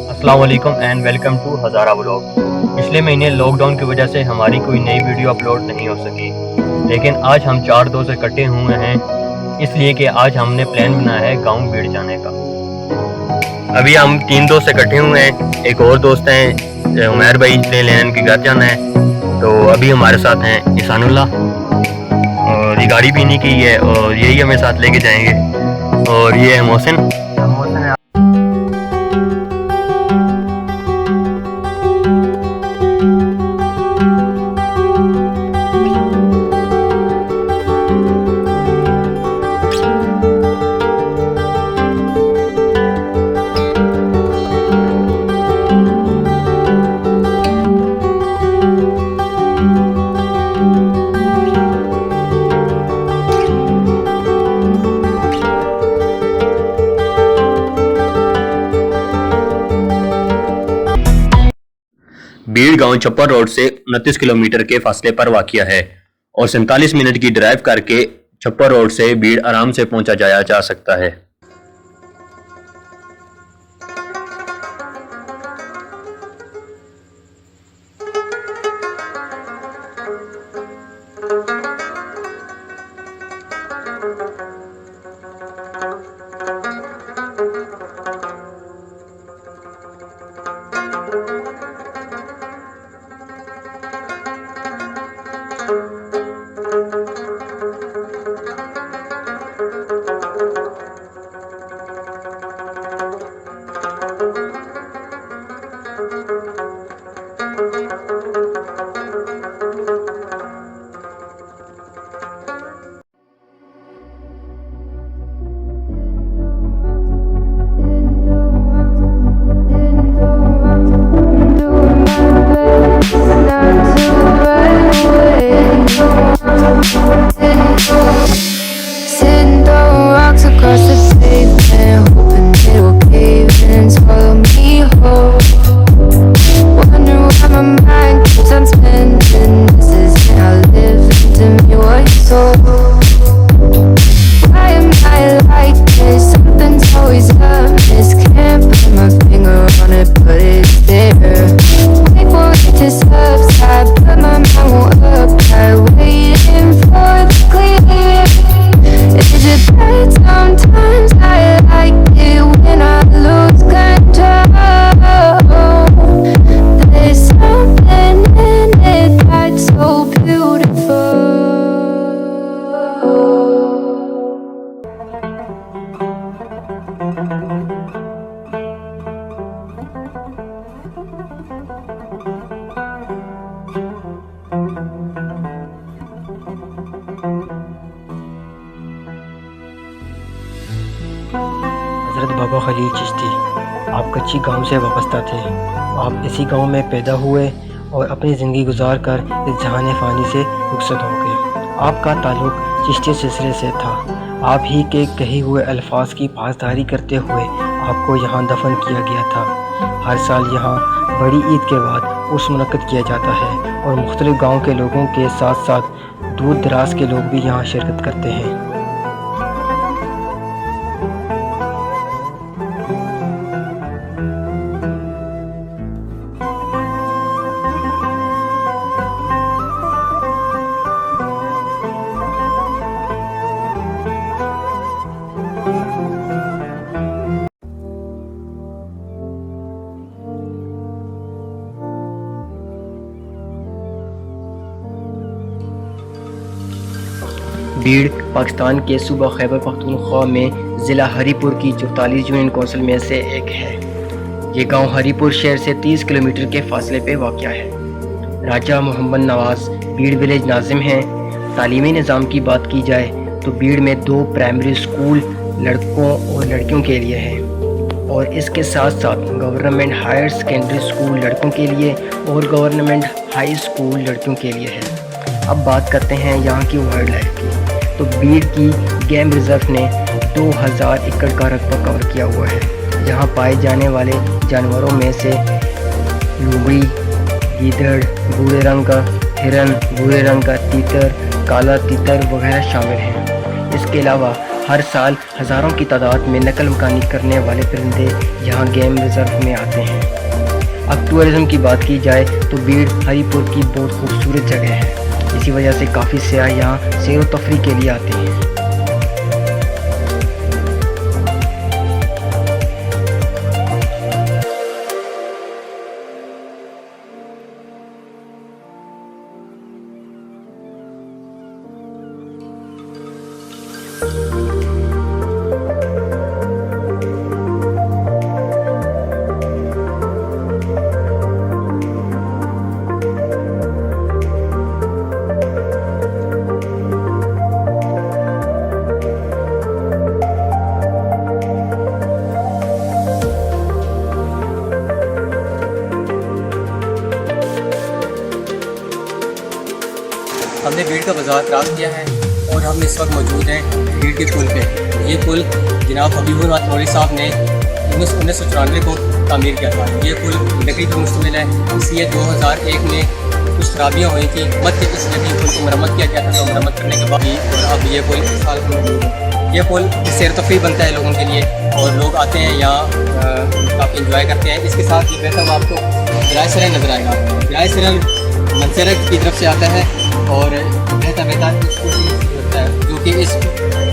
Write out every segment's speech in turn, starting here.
अस्सलाम वालेकुम and welcome to Hazara vlog. पिछले महीने लॉकडाउन की वजह से हमारी कोई नई वीडियो अपलोड नहीं हो सकी, लेकिन आज हम 4 दोस्त इकट्ठे हुए हैं इसलिए कि आज हमने प्लान बनाया है गांव बीड़ जाने का। अभी हम 3 दोस्त इकट्ठे हुए हैं, एक और दोस्त हैं उमैर भाई ने लेन के घर जाना है, तो अभी हमारे साथ हैं ईसानुल्लाह और ये गाड़ी भी नहीं की है और यही हमें साथ लेके जाएंगे। और ये है मोहसिन। बीड़ गांव छप्पर रोड से 29 किलोमीटर के फासले पर वाक़िया है और 47 मिनट की ड्राइव करके छप्पर रोड से बीड़ आराम से पहुंचा जाया जा सकता है। Across the pavement, hoping it'll cave in and swallow me whole. Wonder why my mind keeps on spinning. This is how I live into me what you sold. Why am I like this? Something's always amiss. Can't put my finger on it, but it's there. Wait for it to subside, but my mind won't apply. Waiting for the clear. Is it bad sometimes? I like it when I lose control. There's something in it that's so beautiful. हज़रत बाबा खलील चिश्ती, आप कच्ची गांव से वाबस्ता थे। आप इसी गांव में पैदा हुए और अपनी ज़िंदगी गुजार कर इस जहान फ़ानी से रुखसत हो गए। आपका ताल्लुक़ चिश्ती सिलसिले से था। आप ही के कहे हुए अल्फाज की पासदारी करते हुए आपको यहाँ दफन किया गया था। हर साल यहाँ बड़ी ईद के बाद उर्स मुनक्कद किया जाता है और मुख्तलिफ गाँव के लोगों के साथ साथ दूर दराज के लोग भी यहाँ शिरकत करते हैं। बीड़ पाकिस्तान के सूबा खैबर पख्तूनख्वा में ज़िला हरीपुर की 44 यूनियन कौंसिल में से एक है। ये गांव हरीपुर शहर से 30 किलोमीटर के फासले पे वाक़या है। राजा मोहम्मद नवाज़ बीड़ विलेज नाजिम हैं। तालीमी निज़ाम की बात की जाए तो बीड़ में 2 प्राइमरी स्कूल लड़कों और लड़कियों के लिए हैं। और इसके साथ साथ गवर्नमेंट हायर सेकेंडरी स्कूल लड़कों के लिए और गवर्नमेंट हाई स्कूल लड़कियों के लिए है। अब बात करते हैं यहाँ की वाइल्ड लाइफ की। तो बीड़ की गेम रिजर्व ने 2000 एकड़ का रकबा कवर किया हुआ है। यहाँ पाए जाने वाले जानवरों में से लोमड़ी, गीदड़, भूरे रंग का हिरन, भूरे रंग का तीतर, काला तीतर वगैरह शामिल हैं। इसके अलावा हर साल हज़ारों की तादाद में नकल मकानी करने वाले परिंदे यहाँ गेम रिजर्व में आते हैं। अब टूरिज़्म की बात की जाए तो बीड़ हरीपुर की बहुत खूबसूरत जगह है। इसी वजह से काफ़ी सयाह यहाँ सैर व तफरी के लिए आते हैं। हमने भीड़ का बाज़ार क्रॉस किया है और हम इस वक्त मौजूद हैं भीड़ के पुल पे। ये पुल जनाब हबीबुर रहमान साहब ने 1994 को तामीर किया था। ये पुल लकड़ी पर मुश्तमिल है, इसलिए 2001 में कुछ खराबियाँ हुई थी, इस लकड़ी पुल को मरम्मत किया गया था। तो मरम्मत करने के बाद और अब ये पुल इस साल मौजूद है। ये पुल सैर तफरी बनता है लोगों के लिए और लोग आते हैं यहाँ काफ़ी इंजॉय करते हैं। इसके साथ ये बहता हुआ आपको गिराज सरन नज़र आएगा। गिराज सरन मंसरत की तरफ से आता है और बहता बहता होता है, जो कि इस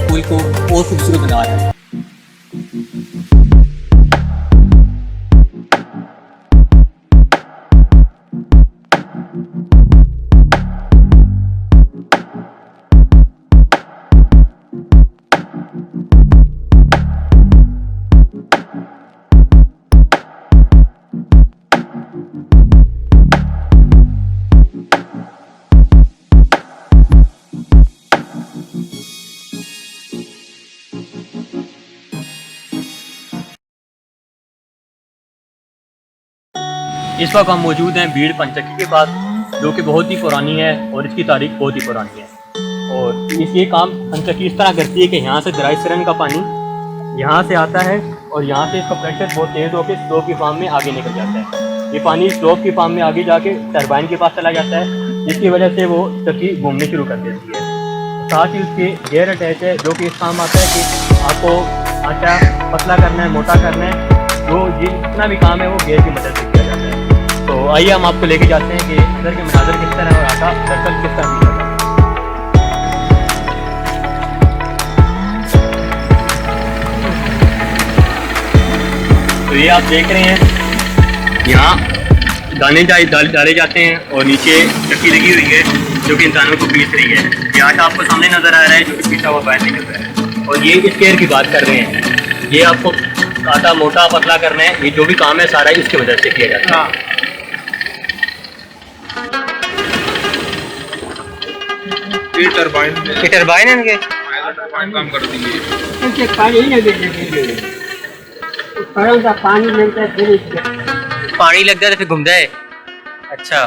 पुल को और खूबसूरत बना रहा है। इस वक्त हम मौजूद हैं भीड़ पंचक्की के पास, जो कि बहुत ही पुरानी है और इसकी तारीख बहुत ही पुरानी है। और ये काम पंचक्की इस तरह करती है कि यहाँ से दराज सरन का पानी यहाँ से आता है और यहाँ से इसका प्रेशर बहुत तेज़ होकर स्लोप की फार्म में आगे निकल जाता है। ये पानी स्लोप की फार्म में आगे जाके टरबाइन के पास चला जाता है, जिसकी वजह से वो चक्की घूमने शुरू कर देती है। साथ ही उसके गेयर अटैच है, जो कि इस काम आता है कि आपको आटा पतला करना है, मोटा करना है, जो जितना भी काम है वो गेयर की मदद से किया जाता है। तो आइए हम आपको लेके जाते हैं कि अंदर के मनाजर किस तरह और आटा दरअसल किस तरह किया जाता है। तो ये आप देख रहे हैं, यहाँ दाने डाले जाते हैं और नीचे चक्की लगी हुई है जो कि इंसानों को पीस रही है। ये आटा आपको सामने नज़र आ रहा है जो कि पीसा हुआ बाहर निकल रहा है। और ये इस केयर की बात कर रहे हैं, ये आपको आटा मोटा पतला करना है, ये जो भी काम है सारा इसकी मदद से किया जाता है। ये टरबाइन है इनके काम करती है। इनके पानी ही नहीं देते, ऊपरों का पानी लगता है फिर पानी लग जाए तो फिर घूमता है। अच्छा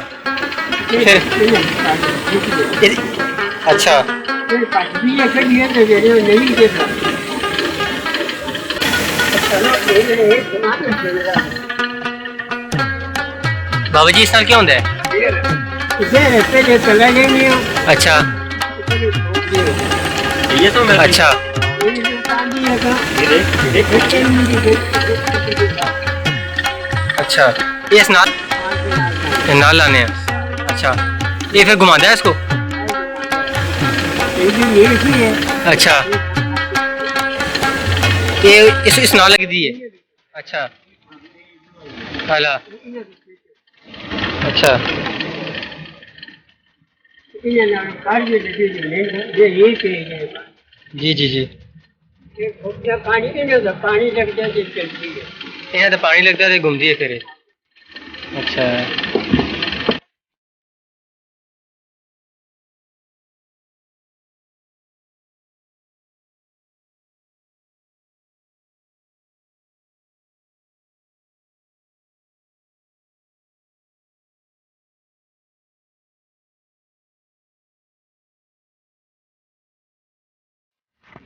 अच्छा फिर भी ऐसे भी है तो नहीं देता। बाबा जी इस साल क्या होता है? इसे रहते जो चला गए नहीं हो। अच्छा ये तो मैं अच्छा अच्छा ये स्नान नाल लाने हैं। अच्छा ये फिर घुमाता है इसको। अच्छा ये इस नाल लगी दी है। अच्छा हाला अच्छा जी जी जी पानी नहीं होता, पानी लग जाए चलती है। यहाँ तो पानी लगता है घूमती है फिर। अच्छा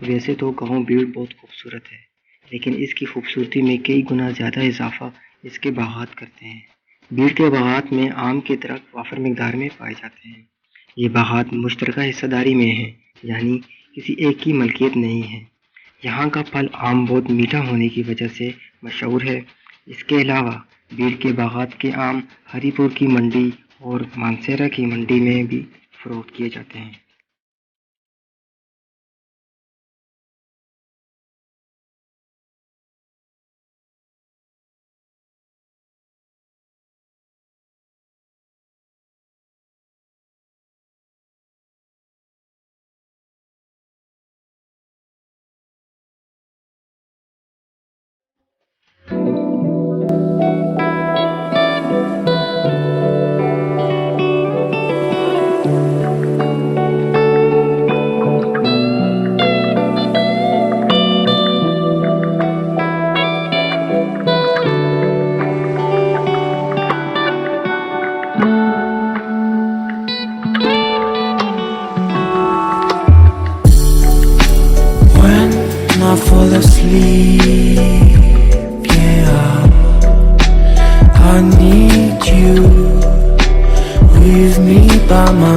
वैसे तो गांव बीड़ बहुत खूबसूरत है, लेकिन इसकी खूबसूरती में कई गुना ज़्यादा इजाफा इसके बागात करते हैं। बीड़ के बागात में आम के दरख्त वाफर मिकदार में पाए जाते हैं। ये बागात मुश्तरका हिस्सेदारी में हैं, यानी किसी एक की मलकियत नहीं है। यहाँ का फल आम बहुत मीठा होने की वजह से मशहूर है। इसके अलावा बीड़ के बागात के आम हरीपुर की मंडी और मानसेरा की मंडी में भी फरोख्त किए जाते हैं। I fall asleep, yeah, I need you with me by my